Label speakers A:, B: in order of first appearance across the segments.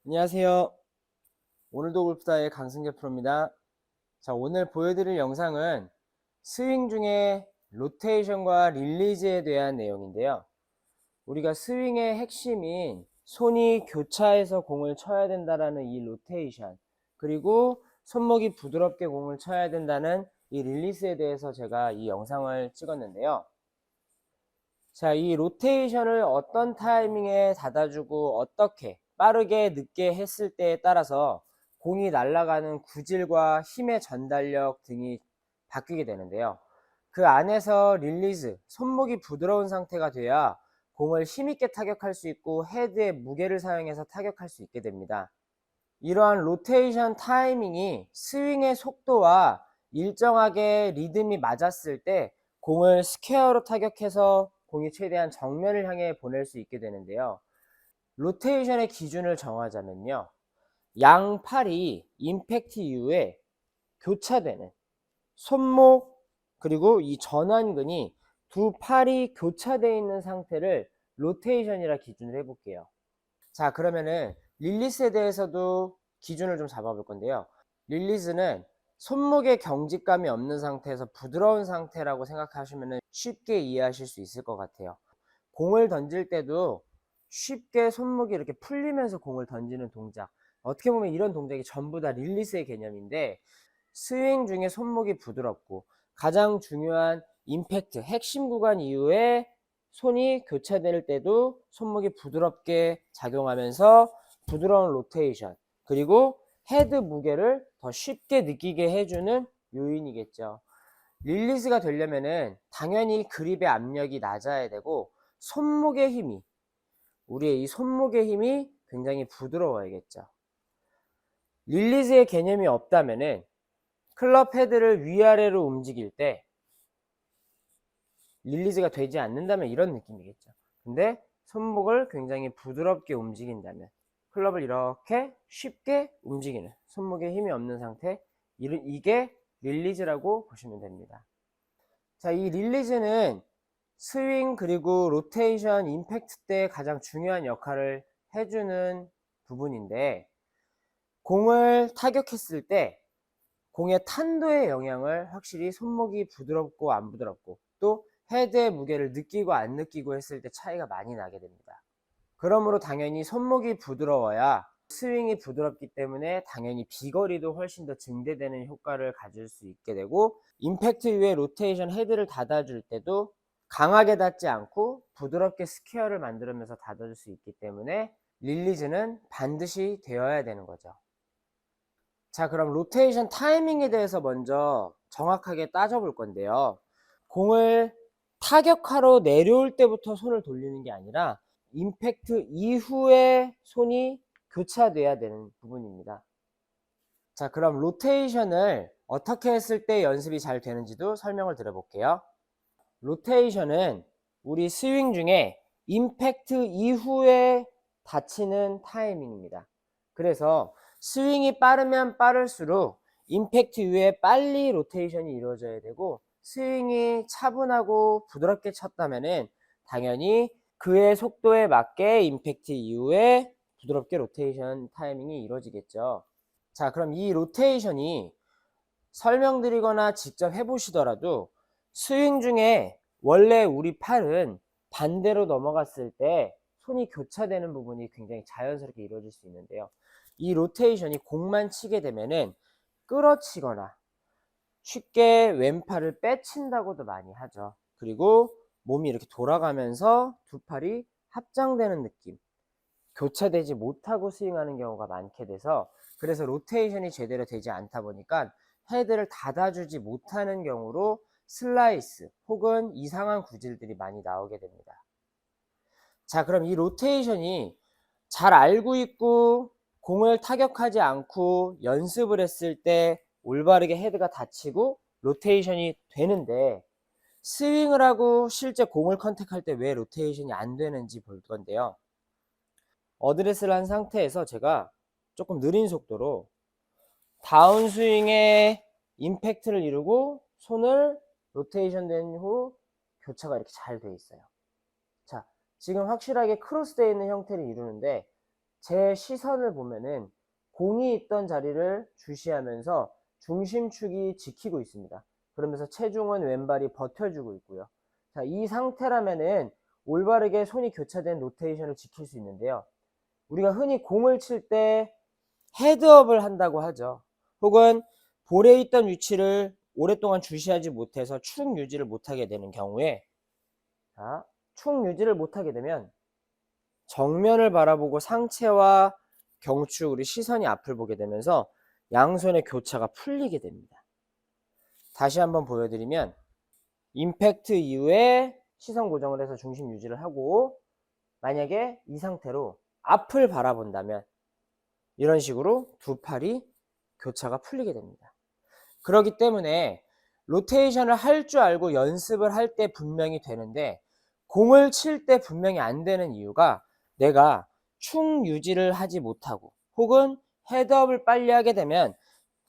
A: 안녕하세요. 오늘도 골프다의 강승재 프로입니다. 자, 오늘 보여드릴 영상은 스윙 중에 로테이션과 릴리즈에 대한 내용인데요. 우리가 스윙의 핵심인 손이 교차해서 공을 쳐야 된다라는 이 로테이션, 그리고 손목이 부드럽게 공을 쳐야 된다는 이 릴리즈에 대해서 제가 이 영상을 찍었는데요. 자, 이 로테이션을 어떤 타이밍에 닫아주고 어떻게 빠르게 늦게 했을 때에 따라서 공이 날아가는 구질과 힘의 전달력 등이 바뀌게 되는데요. 그 안에서 릴리즈, 손목이 부드러운 상태가 돼야 공을 힘있게 타격할 수 있고 헤드의 무게를 사용해서 타격할 수 있게 됩니다. 이러한 로테이션 타이밍이 스윙의 속도와 일정하게 리듬이 맞았을 때 공을 스퀘어로 타격해서 공이 최대한 정면을 향해 보낼 수 있게 되는데요. 로테이션의 기준을 정하자면요, 양팔이 임팩트 이후에 교차되는 손목, 그리고 이 전완근이 두 팔이 교차되어 있는 상태를 로테이션이라 기준을 해볼게요. 자, 그러면은 릴리스에 대해서도 기준을 좀 잡아볼 건데요. 릴리스는 손목에 경직감이 없는 상태에서 부드러운 상태라고 생각하시면 쉽게 이해하실 수 있을 것 같아요. 공을 던질 때도 쉽게 손목이 이렇게 풀리면서 공을 던지는 동작, 어떻게 보면 이런 동작이 전부 다 릴리스의 개념인데, 스윙 중에 손목이 부드럽고 가장 중요한 임팩트, 핵심 구간 이후에 손이 교차될 때도 손목이 부드럽게 작용하면서 부드러운 로테이션, 그리고 헤드 무게를 더 쉽게 느끼게 해주는 요인이겠죠. 릴리즈가 되려면은 당연히 그립의 압력이 낮아야 되고, 손목의 힘이, 우리의 이 손목의 힘이 굉장히 부드러워야겠죠. 릴리즈의 개념이 없다면은 클럽 헤드를 위아래로 움직일 때 릴리즈가 되지 않는다면 이런 느낌이겠죠. 근데 손목을 굉장히 부드럽게 움직인다면, 클럽을 이렇게 쉽게 움직이는 손목에 힘이 없는 상태, 이게 릴리즈라고 보시면 됩니다. 자, 이 릴리즈는 스윙 그리고 로테이션 임팩트 때 가장 중요한 역할을 해주는 부분인데, 공을 타격했을 때 공의 탄도의 영향을 확실히 손목이 부드럽고 안 부드럽고 또 헤드의 무게를 느끼고 안 느끼고 했을 때 차이가 많이 나게 됩니다. 그러므로 당연히 손목이 부드러워야 스윙이 부드럽기 때문에 당연히 비거리도 훨씬 더 증대되는 효과를 가질 수 있게 되고, 임팩트 이후에 로테이션 헤드를 닫아줄 때도 강하게 닫지 않고 부드럽게 스퀘어를 만들면서 닫아줄 수 있기 때문에 릴리즈는 반드시 되어야 되는 거죠. 자, 그럼 로테이션 타이밍에 대해서 먼저 정확하게 따져볼 건데요. 공을 타격하러 내려올 때부터 손을 돌리는 게 아니라 임팩트 이후에 손이 교차돼야 되는 부분입니다. 자, 그럼 로테이션을 어떻게 했을 때 연습이 잘 되는지도 설명을 드려볼게요. 로테이션은 우리 스윙 중에 임팩트 이후에 닫히는 타이밍입니다. 그래서 스윙이 빠르면 빠를수록 임팩트 이후에 빨리 로테이션이 이루어져야 되고, 스윙이 차분하고 부드럽게 쳤다면은 당연히 그의 속도에 맞게 임팩트 이후에 부드럽게 로테이션 타이밍이 이루어지겠죠. 자, 그럼 이 로테이션이 설명드리거나 직접 해보시더라도 스윙 중에 원래 우리 팔은 반대로 넘어갔을 때 손이 교차되는 부분이 굉장히 자연스럽게 이루어질 수 있는데요. 이 로테이션이 공만 치게 되면은 끌어치거나 쉽게 왼팔을 빼친다고도 많이 하죠. 그리고 몸이 이렇게 돌아가면서 두 팔이 합장되는 느낌, 교차되지 못하고 스윙하는 경우가 많게 돼서, 그래서 로테이션이 제대로 되지 않다 보니까 헤드를 닫아주지 못하는 경우로 슬라이스 혹은 이상한 구질들이 많이 나오게 됩니다. 자, 그럼 이 로테이션이 잘 알고 있고 공을 타격하지 않고 연습을 했을 때 올바르게 헤드가 닫히고 로테이션이 되는데, 스윙을 하고 실제 공을 컨택할 때 왜 로테이션이 안 되는지 볼 건데요. 어드레스를 한 상태에서 제가 조금 느린 속도로 다운스윙에 임팩트를 이루고 손을 로테이션 된 후 교차가 이렇게 잘 돼 있어요. 자, 지금 확실하게 크로스되어 있는 형태를 이루는데 제 시선을 보면은 공이 있던 자리를 주시하면서 중심축이 지키고 있습니다. 그러면서 체중은 왼발이 버텨주고 있고요. 자, 이 상태라면은 올바르게 손이 교차된 로테이션을 지킬 수 있는데요. 우리가 흔히 공을 칠 때 헤드업을 한다고 하죠. 혹은 볼에 있던 위치를 오랫동안 주시하지 못해서 축 유지를 못하게 되는 경우에, 자, 축 유지를 못하게 되면 정면을 바라보고 상체와 경추, 우리 시선이 앞을 보게 되면서 양손의 교차가 풀리게 됩니다. 다시 한번 보여드리면, 임팩트 이후에 시선 고정을 해서 중심 유지를 하고, 만약에 이 상태로 앞을 바라본다면 이런 식으로 두 팔이 교차가 풀리게 됩니다. 그렇기 때문에 로테이션을 할 줄 알고 연습을 할 때 분명히 되는데, 공을 칠 때 분명히 안 되는 이유가 내가 축 유지를 하지 못하고 혹은 헤드업을 빨리 하게 되면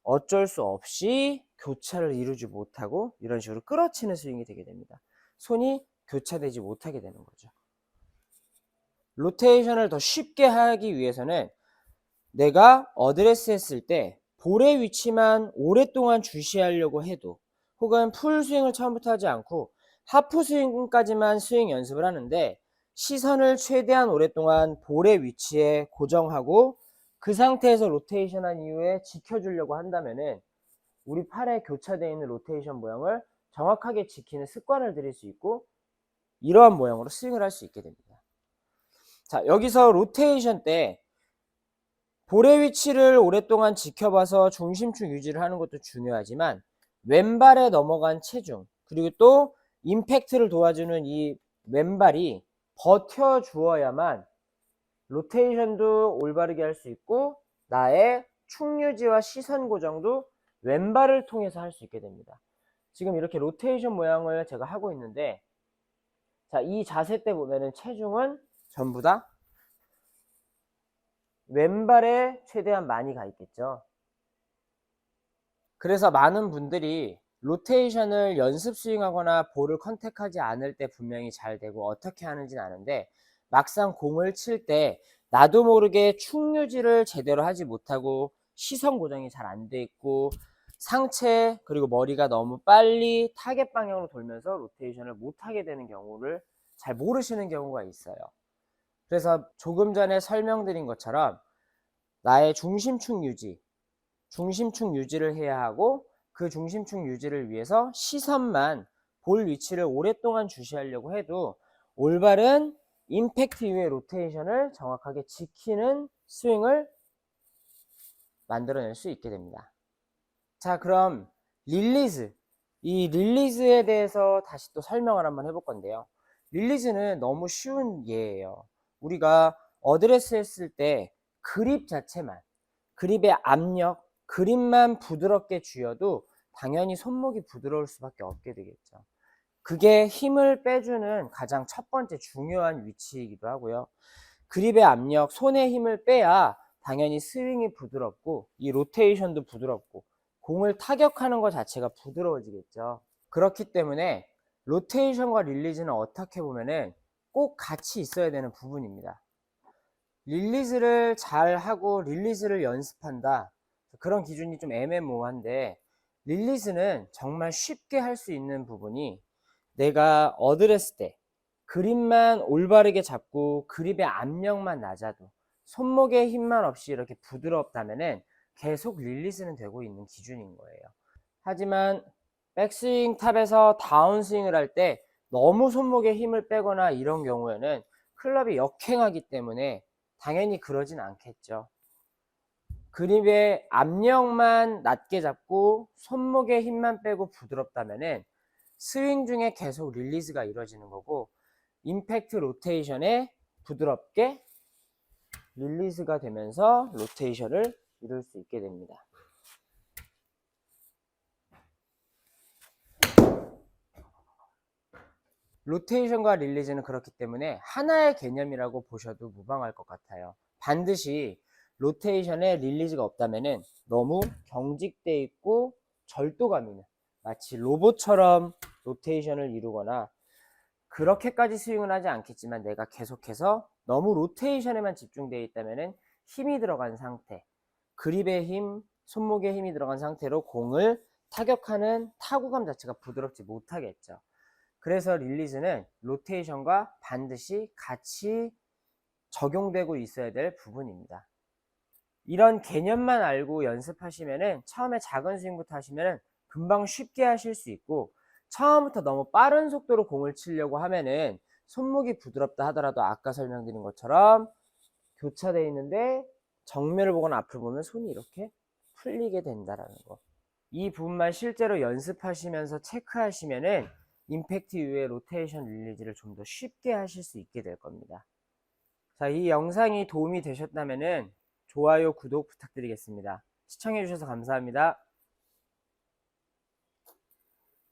A: 어쩔 수 없이 교차를 이루지 못하고 이런 식으로 끌어치는 스윙이 되게 됩니다. 손이 교차되지 못하게 되는 거죠. 로테이션을 더 쉽게 하기 위해서는 내가 어드레스 했을 때 볼의 위치만 오랫동안 주시하려고 해도, 혹은 풀 스윙을 처음부터 하지 않고 하프 스윙까지만 스윙 연습을 하는데 시선을 최대한 오랫동안 볼의 위치에 고정하고 그 상태에서 로테이션 한 이후에 지켜주려고 한다면은 우리 팔에 교차되어 있는 로테이션 모양을 정확하게 지키는 습관을 들일 수 있고 이러한 모양으로 스윙을 할 수 있게 됩니다. 자, 여기서 로테이션 때 볼의 위치를 오랫동안 지켜봐서 중심축 유지를 하는 것도 중요하지만 왼발에 넘어간 체중, 그리고 또 임팩트를 도와주는 이 왼발이 버텨주어야만 로테이션도 올바르게 할 수 있고 나의 축 유지와 시선 고정도 왼발을 통해서 할 수 있게 됩니다. 지금 이렇게 로테이션 모양을 제가 하고 있는데, 자, 이 자세 때 보면은 체중은 전부 다 왼발에 최대한 많이 가 있겠죠. 그래서 많은 분들이 로테이션을 연습 스윙하거나 볼을 컨택하지 않을 때 분명히 잘 되고 어떻게 하는지는 아는데, 막상 공을 칠 때 나도 모르게 축 유지를 제대로 하지 못하고 시선 고정이 잘 안 돼 있고 상체 그리고 머리가 너무 빨리 타겟 방향으로 돌면서 로테이션을 못하게 되는 경우를 잘 모르시는 경우가 있어요. 그래서 조금 전에 설명드린 것처럼 나의 중심축 유지를 해야 하고, 그 중심축 유지를 위해서 시선만 볼 위치를 오랫동안 주시하려고 해도 올바른 임팩트 이후의 로테이션을 정확하게 지키는 스윙을 만들어낼 수 있게 됩니다. 자, 그럼 릴리즈, 이 릴리즈에 대해서 다시 또 설명을 한번 해볼 건데요. 릴리즈는 너무 쉬운 예예요. 우리가 어드레스 했을 때 그립 자체만, 그립의 압력, 그립만 부드럽게 쥐어도 당연히 손목이 부드러울 수밖에 없게 되겠죠. 그게 힘을 빼주는 가장 첫 번째 중요한 위치이기도 하고요. 그립의 압력, 손에 힘을 빼야 당연히 스윙이 부드럽고 이 로테이션도 부드럽고 공을 타격하는 것 자체가 부드러워지겠죠. 그렇기 때문에 로테이션과 릴리즈는 어떻게 보면은 꼭 같이 있어야 되는 부분입니다. 릴리즈를 잘 하고 릴리즈를 연습한다, 그런 기준이 좀 애매모호한데, 릴리즈는 정말 쉽게 할 수 있는 부분이 내가 어드레스 때 그립만 올바르게 잡고 그립의 압력만 낮아도 손목에 힘만 없이 이렇게 부드럽다면은 계속 릴리즈는 되고 있는 기준인 거예요. 하지만 백스윙 탑에서 다운스윙을 할 때 너무 손목에 힘을 빼거나 이런 경우에는 클럽이 역행하기 때문에 당연히 그러진 않겠죠. 그립의 압력만 낮게 잡고 손목에 힘만 빼고 부드럽다면은 스윙 중에 계속 릴리즈가 이루어지는 거고, 임팩트 로테이션에 부드럽게 릴리즈가 되면서 로테이션을 이룰 수 있게 됩니다. 로테이션과 릴리즈는 그렇기 때문에 하나의 개념이라고 보셔도 무방할 것 같아요. 반드시 로테이션에 릴리즈가 없다면은 너무 경직돼 있고 절도감 있는, 마치 로봇처럼 로테이션을 이루거나, 그렇게까지 스윙은 하지 않겠지만 내가 계속해서 너무 로테이션에만 집중되어 있다면은 힘이 들어간 상태, 그립의 힘, 손목에 힘이 들어간 상태로 공을 타격하는 타구감 자체가 부드럽지 못하겠죠. 그래서 릴리즈는 로테이션과 반드시 같이 적용되고 있어야 될 부분입니다. 이런 개념만 알고 연습하시면은 처음에 작은 스윙부터 하시면은 금방 쉽게 하실 수 있고, 처음부터 너무 빠른 속도로 공을 치려고 하면은 손목이 부드럽다 하더라도 아까 설명드린 것처럼 교차되어 있는데 정면을 보거나 앞을 보면 손이 이렇게 풀리게 된다라는 거. 이 부분만 실제로 연습하시면서 체크하시면은 임팩트 이후에 로테이션 릴리즈를 좀 더 쉽게 하실 수 있게 될 겁니다. 자, 이 영상이 도움이 되셨다면은 좋아요, 구독 부탁드리겠습니다. 시청해주셔서 감사합니다.